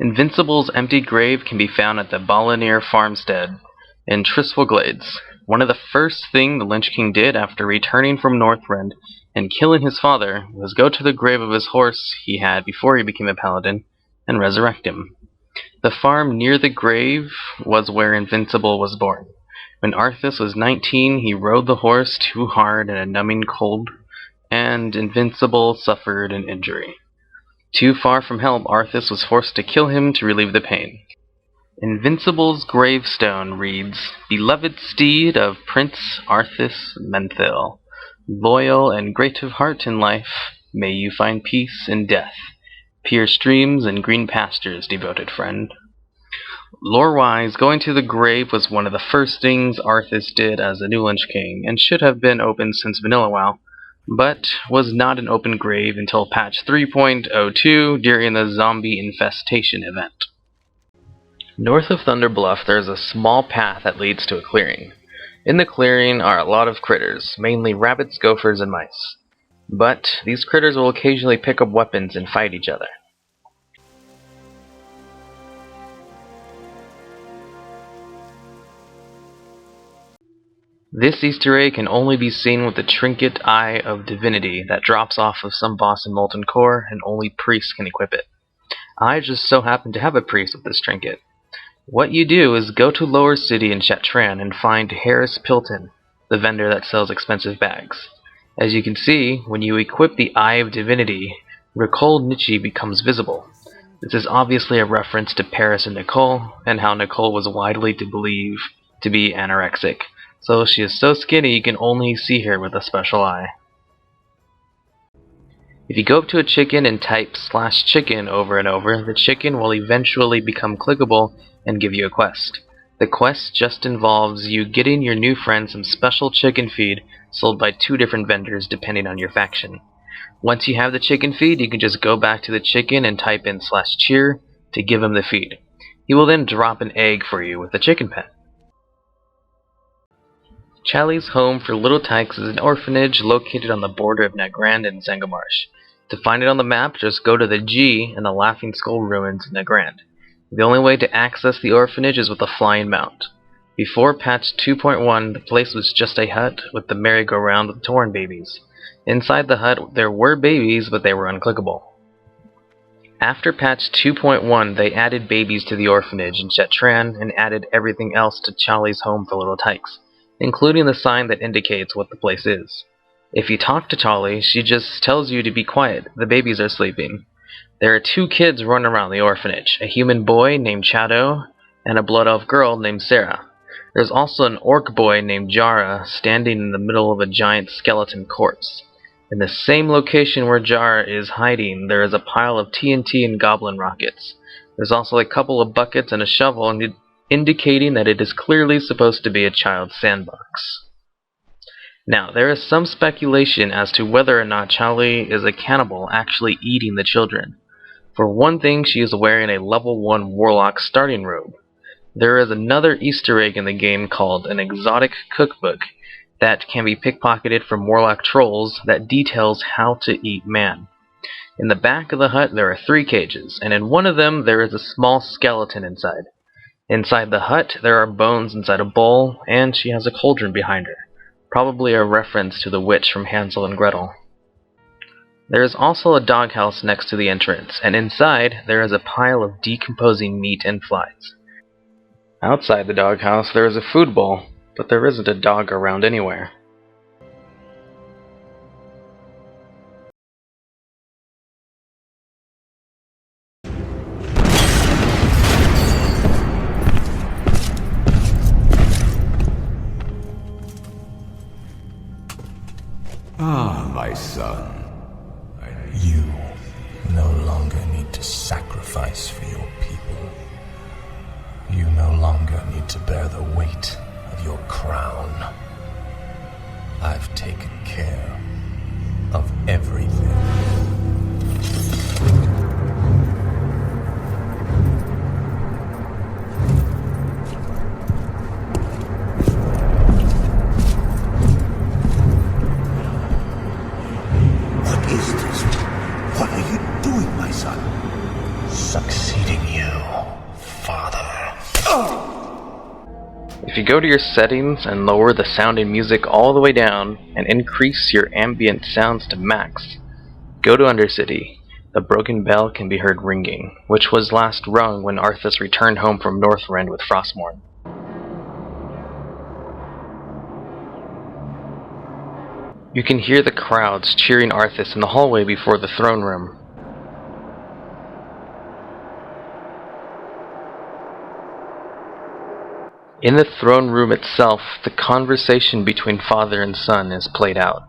Invincible's empty grave can be found at the Balnir Farmstead in Tirisfal Glades. One of the first things the Lich King did after returning from Northrend and killing his father was go to the grave of his horse he had before he became a paladin and resurrect him. The farm near the grave was where Invincible was born. When Arthus was 19, he rode the horse too hard in a numbing cold, and Invincible suffered an injury. Too far from help, Arthis was forced to kill him to relieve the pain. Invincible's gravestone reads, "Beloved steed of Prince Arthas Menethil, loyal and great of heart in life, may you find peace in death. Pure streams and green pastures, devoted friend." Lore-wise, going to the grave was one of the first things Arthis did as a new Lich King, and should have been open since Vanilla WoW, but was not an open grave until patch 3.02 during the zombie infestation event. North of Thunderbluff, there is a small path that leads to a clearing. In the clearing are a lot of critters, mainly rabbits, gophers, and mice. But these critters will occasionally pick up weapons and fight each other. This Easter egg can only be seen with the trinket Eye of Divinity that drops off of some boss in Molten Core, and only priests can equip it. I just so happen to have a priest with this trinket. What you do is go to Lower City in Shatran and find Harris Pilton, the vendor that sells expensive bags. As you can see, when you equip the Eye of Divinity, Nicole Nietzsche becomes visible. This is obviously a reference to Paris and Nicole, and how Nicole was widely believed to be anorexic. So she is so skinny you can only see her with a special eye. If you go up to a chicken and type /chicken over and over, the chicken will eventually become clickable and give you a quest. The quest just involves you getting your new friend some special chicken feed sold by 2 different vendors depending on your faction. Once you have the chicken feed, you can just go back to the chicken and type in /cheer to give him the feed. He will then drop an egg for you with the chicken pet. Charlie's home for little tykes is an orphanage located on the border of Nagrand and Zangamarsh. To find it on the map, just go to the G and the Laughing Skull Ruins in Nagrand. The only way to access the orphanage is with a flying mount. Before patch 2.1, the place was just a hut with the merry-go-round with Tauren babies. Inside the hut, there were babies, but they were unclickable. After patch 2.1, they added babies to the orphanage in Shatran and added everything else to Charlie's home for little tykes, including the sign that indicates what the place is. If you talk to Charlie, she just tells you to be quiet, the babies are sleeping. There are 2 kids running around the orphanage, a human boy named Shadow, and a blood elf girl named Sarah. There's also an orc boy named Jara standing in the middle of a giant skeleton corpse. In the same location where Jara is hiding, there is a pile of TNT and goblin rockets. There's also a couple of buckets and a shovel, indicating that it is clearly supposed to be a child's sandbox. Now, there is some speculation as to whether or not Charlie is a cannibal actually eating the children. For one thing, she is wearing a level 1 warlock starting robe. There is another Easter egg in the game called an exotic cookbook that can be pickpocketed from warlock trolls that details how to eat man. In the back of the hut there are 3 cages, and in one of them there is a small skeleton inside. Inside the hut, there are bones inside a bowl, and she has a cauldron behind her, probably a reference to the witch from Hansel and Gretel. There is also a doghouse next to the entrance, and inside there is a pile of decomposing meat and flies. Outside the doghouse, there is a food bowl, but there isn't a dog around anywhere. Ah, my son. You no longer need to sacrifice for your people. You no longer need to bear the weight of your crown. I've taken care of everything. What is this? What are you doing, my son? succeeding you, Father. If you go to your settings and lower the sound and music all the way down and increase your ambient sounds to max, go to Undercity. The broken bell can be heard ringing, which was last rung when Arthus returned home from Northrend with Frostmourne. You can hear the crowds cheering Arthis in the hallway before the throne room. In the throne room itself, the conversation between father and son is played out.